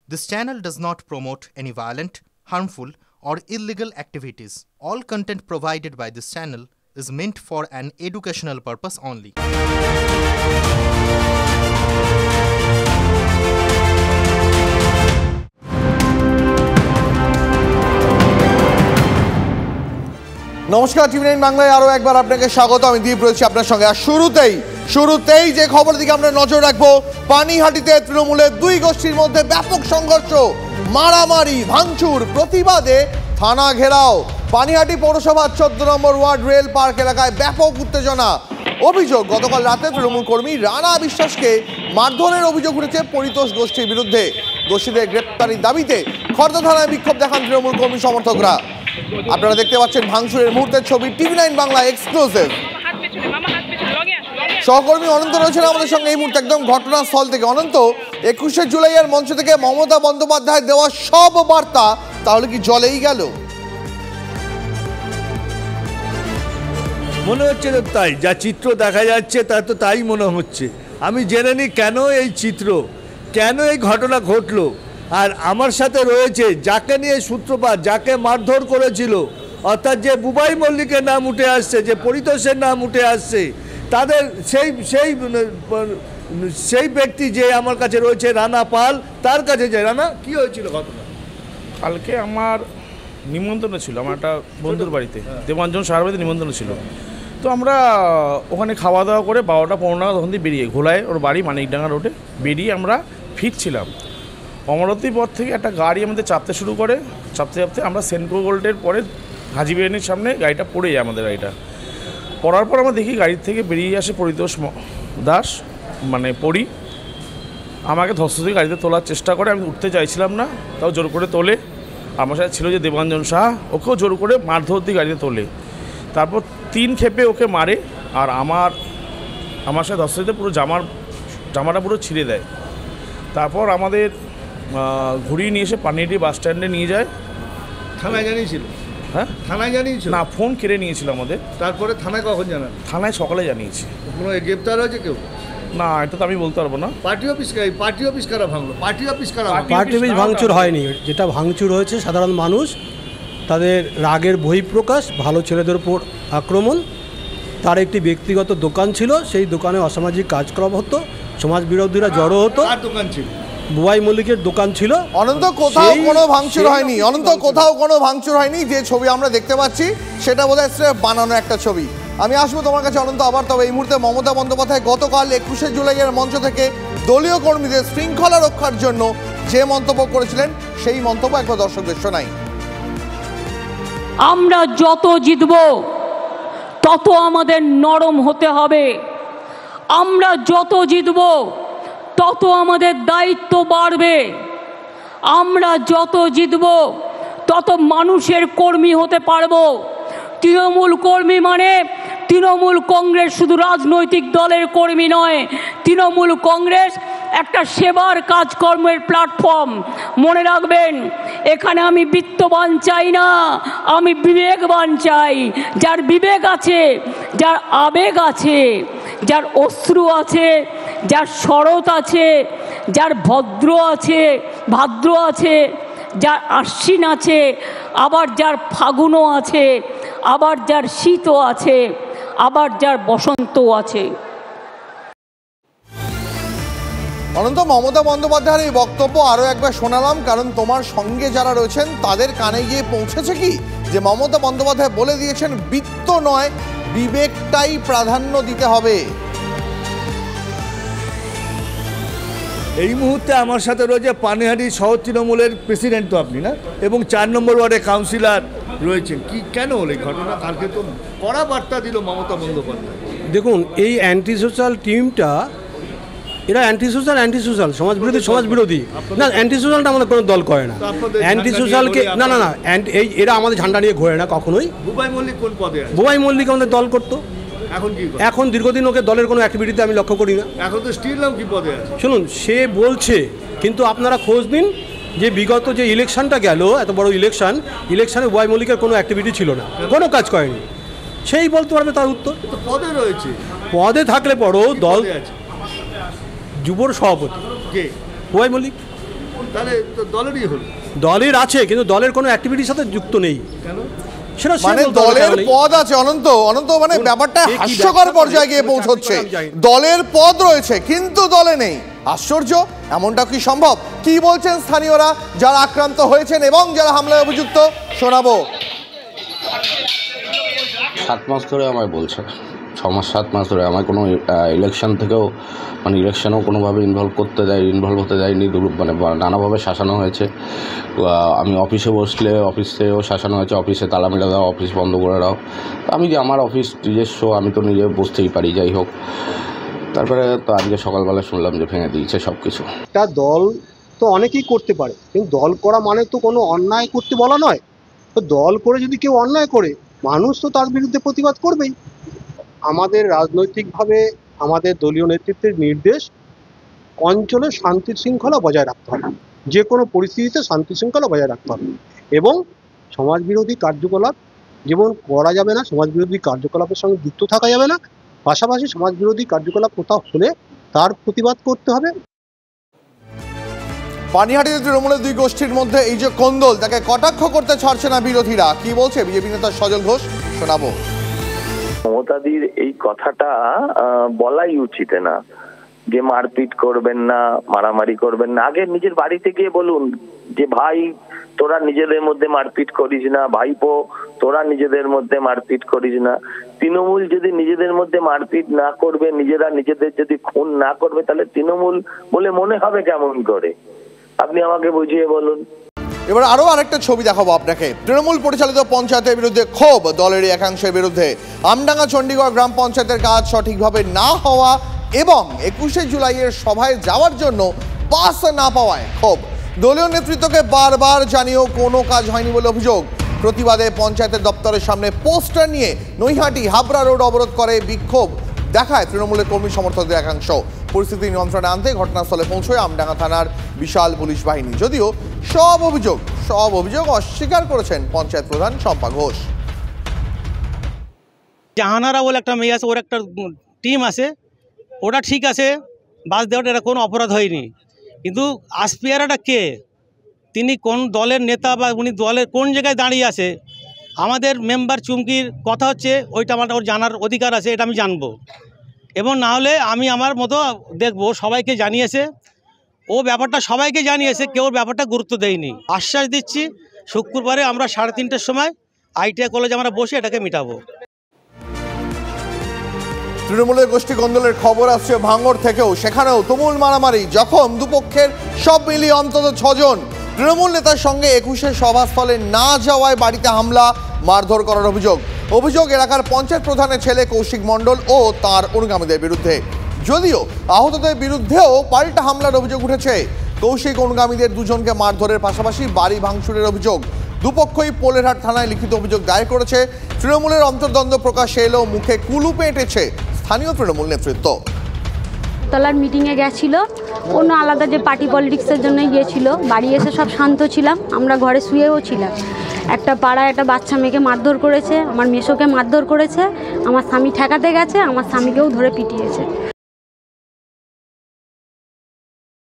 This channel does not promote any violent, harmful, or illegal activities. All content provided by this channel is meant for an educational purpose only. নমস্কার, টিভি9 বাংলায় আরও একবার আপনাকে স্বাগত। আমি দীপ রয়েছি আপনার সঙ্গে। আর শুরুতেই যে খবরের দিকে আমরা নজর রাখবো, পানিহাটিতে তৃণমূলের দুই গোষ্ঠীর মধ্যে ব্যাপক সংঘর্ষ, মারামারি, ভাঙচুর, প্রতিবাদে থানা ঘেরাও। পানিহাটি পৌরসভার 14 নম্বর ওয়ার্ড রেল পার্ক এলাকায় ব্যাপক উত্তেজনা। অভিযোগ, গতকাল রাতে তৃণমূল কর্মী রানা বিশ্বাসকে মারধরের অভিযোগ উঠেছে পরিতোষ গোষ্ঠীর বিরুদ্ধে। দোষীদের গ্রেপ্তারির দাবিতে খড়দা থানায় বিক্ষোভ দেখান তৃণমূল কর্মী সমর্থকরা। আপনারা দেখতে পাচ্ছেন ভাঙচুরের মুহূর্তের ছবি, টিভি9 বাংলা এক্সক্লুসিভ। সহকর্মী অনন্ত রয়েছেন আমাদের সঙ্গে এই মুহূর্তে একদম ঘটনাস্থল থেকে। অনন্ত, 21শে জুলাইয়ের মঞ্চ থেকে মমতা বন্দ্যোপাধ্যায় দেওয়া সব বার্তা তাহলে কি জলেই গেল? মনে হচ্ছে তো তাই, যা চিত্র দেখা যাচ্ছে তা তো তাই মনে হচ্ছে। আমি জেনে নিই কেন এই চিত্র, কেন এই ঘটনা ঘটলো। আর আমার সাথে রয়েছে যাকে নিয়ে সূত্রপাত, যাকে মারধর করেছিল, অর্থাৎ যে বুবাই মল্লিকের নাম উঠে আসছে, যে পরিতোষের নাম উঠে আসছে, তাদের সেই ব্যক্তি যে আমার কাছে রয়েছে, রানা পাল, তার কাছে যে রানা কি হয়েছিল ঘটনা। কালকে আমার নিমন্ত্রণ ছিল, আমার একটা বন্ধুর বাড়িতে দেবাঞ্জন সাহার বাড়িতে নিমন্ত্রণ ছিল। তো আমরা ওখানে খাওয়া দাওয়া করে 12টা-15 নাগাদ ওখান থেকে বেরিয়ে, ঘোলায় ওর বাড়ি মানিকডাঙ্গা রোডে, বেরিয়ে আমরা ফিরছিলাম। অমরাবতী পথ থেকে একটা গাড়ি আমাদের চাপতে শুরু করে, চাপতে আমরা সেনকো গোল্ডের পরে হাজি বিরিয়ানির সামনে গাড়িটা পড়ে যায়। আমাদের গাড়িটা পড়ার পর আমরা দেখি গাড়ির থেকে বেরিয়ে আসে পরিতোষ দাস, মানে পরি। আমাকে ধস্ত দিয়ে গাড়িতে তোলার চেষ্টা করে, আমি উঠতে চাইছিলাম না, তাও জোর করে তোলে। আমার সাথে ছিল যে দেবাঞ্জন সাহা, ওকেও জোর করে মারধর দিয়ে গাড়িতে তোলে। তারপর 3 ক্ষেপে ওকে মারে, আর আমার সাথে ধস্ত দিতে পুরো জামাটা পুরো ছিঁড়ে দেয়। তারপর আমাদের ঘুরিয়ে নিয়ে এসে পানিহাটি বাস স্ট্যান্ডে নিয়ে যায়। থানায় জানিয়েছিল? হ্যাঁ, থানায় জানিয়েছিল না, ফোন কেড়ে নিয়েছিল আমাদের। তারপরে থানায় কখন জানান? থানায় সকালে জানিয়েছি। কোনো গ্রেপ্তার হয়েছে কেউ? না, এটা তো আমি বলতে পারবো না। পার্টি অফিস কারা ভাঙলো? পার্টি অফিস ভাঙচুর হয়নি। যেটা ভাঙচুর হয়েছে সাধারণ মানুষ, তাদের রাগের বহিঃপ্রকাশ, ভালো ছেলেদের উপর আক্রমণ। তার একটি ব্যক্তিগত দোকান ছিল, সেই দোকানে অসামাজিক কাজকর্ম হতো, সমাজ বিরোধীরা জড়ো হতো। আর দোকান ছিল? বুবাই মল্লিকের দোকান ছিল। অনন্ত, কোথাও কোনো ভাঙচুর হয়নি। অনন্ত, কোথাও কোনো ভাঙচুর হয়নি। যে ছবি আমরা দেখতে পাচ্ছি সেটা বোধহয় স্রেফ বানানো একটা ছবি। আমি আসবো তোমার কাছে অনন্ত আবার। তবে এই মুহূর্তে মমতা বন্দ্যোপাধ্যায় গতকাল 21শে জুলাইয়ের মঞ্চ থেকে দলীয় কর্মীদের শৃঙ্খলা রক্ষার জন্য যে মন্তব্য করেছিলেন, সেই মন্তব্য একবার দর্শকদের শোনাই। আমরা যত জিতব তত আমাদের নরম হতে হবে। আমরা যত জিতব তত আমাদের দায়িত্ব বাড়বে। আমরা যত জিতব তত মানুষের কর্মী হতে পারবো। তৃণমূল কর্মী মানে তৃণমূল কংগ্রেস শুধু রাজনৈতিক দলের কর্মী নয়, তৃণমূল কংগ্রেস একটা সেবার কাজকর্মের প্ল্যাটফর্ম। মনে রাখবেন, এখানে আমি বিত্তবান চাই না, আমি বিবেকবান চাই। যার বিবেক আছে, যার আবেগ আছে, যার অশ্রু আছে, যার শরৎ আছে, যার ভাদ্র আছে, যার আশ্বিন আছে, আবার যার ফাগুনও আছে, আবার যার শীতও আছে, আবার যার বসন্তও আছে। অনন্ত, মমতা বন্দ্যোপাধ্যায়ের এই বক্তব্য আরও একবার শোনালাম, কারণ তোমার সঙ্গে যারা রয়েছেন তাদের কানে গিয়ে পৌঁছেছে কি যে মমতা বন্দ্যোপাধ্যায় বলে দিয়েছেন বিত্ত নয়, বিবেকটাই প্রাধান্য দিতে হবে। এই মুহূর্তে আমার সাথে রয়েছে পানিহাটি শহর তৃণমূলের প্রেসিডেন্ট, তো আপনি না, এবং 4 নম্বর ওয়ার্ডে কাউন্সিলর রয়েছেন। কেন হলো এই ঘটনা? কালকে তো কড়া বার্তা দিল মমতা বন্দ্যোপাধ্যায়। দেখুন, এই অ্যান্টি সোশ্যাল টিমটা, এরা অ্যান্টি সোশ্যাল সমাজ বিরোধী না। অ্যান্টি সোশ্যালটা আমাদের কোনো দল করে না। অ্যান্টি সোশ্যালকে না, এরা আমাদের ঝান্ডা নিয়ে ঘোরে না কখনোই। বুবাই মল্লিক কোন পদে আছে? বুবাই মল্লিক আমাদের দল করতো। এখন দীর্ঘদিন ওকে দলের কোনো অ্যাক্টিভিটিতে আমি লক্ষ্য করি না। এখন তো স্টিল নাম কি পদে আছে? শুনুন, সে বলছে, কিন্তু আপনারা খোঁজ দিন যে বিগত যে ইলেকশনটা গেল, এত বড় ইলেকশনে বুবাই মল্লিকের কোনো অ্যাক্টিভিটি ছিল না, কোনো কাজ করেনি। সেই বলতে পারবে তার উত্তর। পদে রয়েছে, পদে থাকলে পরও দল যুবর সভাপতি বুবাই মল্লিক। তাহলে তো দলেরই হলো। দলের আছে, কিন্তু দলের কোনো অ্যাক্টিভিটির সাথে যুক্ত নেই। কেন? সেটা মানে দলের পদ আছে অনন্ত অনন্ত, মানে ব্যাপারটা হাস্যকর পর্যায়ে গিয়ে পৌঁছচ্ছে। দলের পদ রয়েছে কিন্তু দলে নেই, আশ্চর্য। এমনটা কি সম্ভব? কি বলছেন স্থানীয়রা যারা আক্রান্ত হয়েছেন এবং যারা হামলায় অভিযুক্ত, শোনাবো। 7 মাস ধরে আমায় বলছে, 6 মাস 7 মাস ধরে আমায় কোনো ইলেকশন থেকেও মানে ইলেকশনেও কোনোভাবে ইনভলভ হতে দেয়নি। মানে নানাভাবে শাসানো হয়েছে। আমি অফিসে বসলে অফিসেও শাসানো হয়েছে, অফিসে তালা মেরে দাও, অফিস বন্ধ করে দাও। আমি যে আমার অফিস নিজস্ব, আমি তো নিজে বসতেই পারি। যাই হোক, তারপরে তো আজকে সকালবেলা শুনলাম যে ভেঙে দিয়েছে সব কিছু। একটা দল তো অনেকেই করতে পারে, কিন্তু দল করা মানে তো কোনো অন্যায় করতে বলা নয়। তো দল করে যদি কেউ অন্যায় করে, মানুষ তো তার বিরুদ্ধে প্রতিবাদ করবেই। আমাদের রাজনৈতিকভাবে আমাদের দলীয় নেতৃত্বের নির্দেশ, অঞ্চলে শান্তি শৃঙ্খলা বজায় রাখতে হবে, যে কোনো পরিস্থিতিতে শান্তি শৃঙ্খলা বজায় রাখতে হবে। এবং সমাজবিরোধী কার্যকলাপ যেমন করা যাবে না, সমাজবিরোধী কার্যকলাপের সঙ্গে যুক্ত থাকা যাবে না, পাশাপাশি সমাজবিরোধী কার্যকলাপ কোথাও হলে তার প্রতিবাদ করতে হবে। পানিহাটিতে তৃণমূলের দুই গোষ্ঠীর মধ্যে এই যে কোন্দল, তাকে কটাক্ষ করতে ছাড়ছে না বিরোধীরা। কি বলছে বিজেপি নেতা সজল ঘোষ, শোনাবো। মমতাদির এই কথাটা বলাই উচিত না, যে মারপিট করবেন না, মারামারি করবেন না। আগে নিজের বাড়িতে গিয়ে বলুন যে ভাই তোরা নিজেদের মধ্যে মারপিট করিস না, ভাইপো তোরা নিজেদের মধ্যে মারপিট করিস না। তৃণমূল যদি নিজেদের মধ্যে মারপিট না করবে, নিজেরা নিজেদের যদি খুন না করবে, তাহলে তৃণমূল বলে মনে হবে কেমন করে? আপনি আমাকে বুঝিয়ে বলুন। এবার আরো আরেকটা ছবি দেখাবো আপনাকে। তৃণমূল পরিচালিত পঞ্চায়েতের বিরুদ্ধে ক্ষোভ দলেরই একাংশের বিরুদ্ধে। আমডাঙ্গা চণ্ডীগড় গ্রাম পঞ্চায়েতের কাজ সঠিকভাবে না হওয়া এবং 21শে জুলাইয়ের সভায় যাওয়ার জন্য পাস না পাওয়ায় ক্ষোভ। দলীয় নেতৃত্বকে বারবার জানিয়েও কোনো কাজ হয়নি বলে অভিযোগ। প্রতিবাদে পঞ্চায়েতের দপ্তরের সামনে পোস্টার নিয়ে নৈহাটি হাবড়া রোড অবরোধ করে বিক্ষোভ দেখায় তৃণমূলের কর্মী সমর্থকদের একাংশ। পরিস্থিতি নিয়ন্ত্রণে আনতে ঘটনাস্থলে পৌঁছয় আমডাঙ্গা থানার বিশাল পুলিশ বাহিনী। যদিও সব অভিযোগ অস্বীকার করেছেন পঞ্চায়েত প্রধান শম্পা ঘোষ। জাহানারা বলে একটা মেয়ে আছে, ওর একটা টিম আছে, ওটা ঠিক আছে, বাস দেওয়াটা এটা কোনো অপরাধ হয়নি। কিন্তু আসপিয়ারাটা কে, তিনি কোন দলের নেতা বা উনি দলের কোন জায়গায় দাঁড়িয়ে আছে, আমাদের মেম্বার চুমকির কথা হচ্ছে ওইটা আমার ওর জানার অধিকার আছে, এটা আমি জানবো। এবং না হলে আমি আমার মতো দেখব। সবাইকে জানিয়েছে ও, ব্যাপারটা সবাইকে জানিয়েছে, কেউ ব্যাপারটা গুরুত্ব দেয়নি। আশ্বাস দিচ্ছি শুক্রবারে আমরা 3:30টার সময় ITI কলেজে আমরা বসে এটাকে মিটাবো। তৃণমূলের গোষ্ঠী কোন্দলের খবর আসছে ভাঙড় থেকেও, সেখানেও তুমুল মারামারি, জখম দুপক্ষের সব মিলিয়ে অন্তত 6 জন। তৃণমূল নেতার সঙ্গে 21শে সভাস্থলে না যাওয়ায় বাড়িতে হামলা, মারধর করার অভিযোগ এলাকার পঞ্চায়েত প্রধানের ছেলে কৌশিক মণ্ডল ও তার অনুগামীদের বিরুদ্ধে। যদিও আহতদের বিরুদ্ধেও পাল্টা হামলার অভিযোগ উঠেছে। কৌশিক অনুগামীদের 2 জনকে মারধরের পাশাপাশি বাড়ি ভাঙচুরের অভিযোগ। দুপক্ষই পোলেরহাট থানায় লিখিত অভিযোগ দায়ের করেছে। তৃণমূলের অন্তর্দ্বন্দ্ব প্রকাশ্যে এলেও মুখে কুলুপে এঁটেছে স্থানীয় তৃণমূল নেতৃত্ব। তলার মিটিংয়ে গেছিল, অন্য আলাদা যে পার্টি পলিটিক্সের জন্য গিয়েছিল। বাড়ি এসে সব শান্ত ছিলাম, আমরা ঘরে শুয়েও ছিলাম। একটা পাড়ায় একটা বাচ্চা মেয়েকে মারধর করেছে, আমার মেসোকে মারধর করেছে, আমার স্বামী ঠেকাতে গেছে, আমার স্বামীকেও ধরে পিটিয়েছে।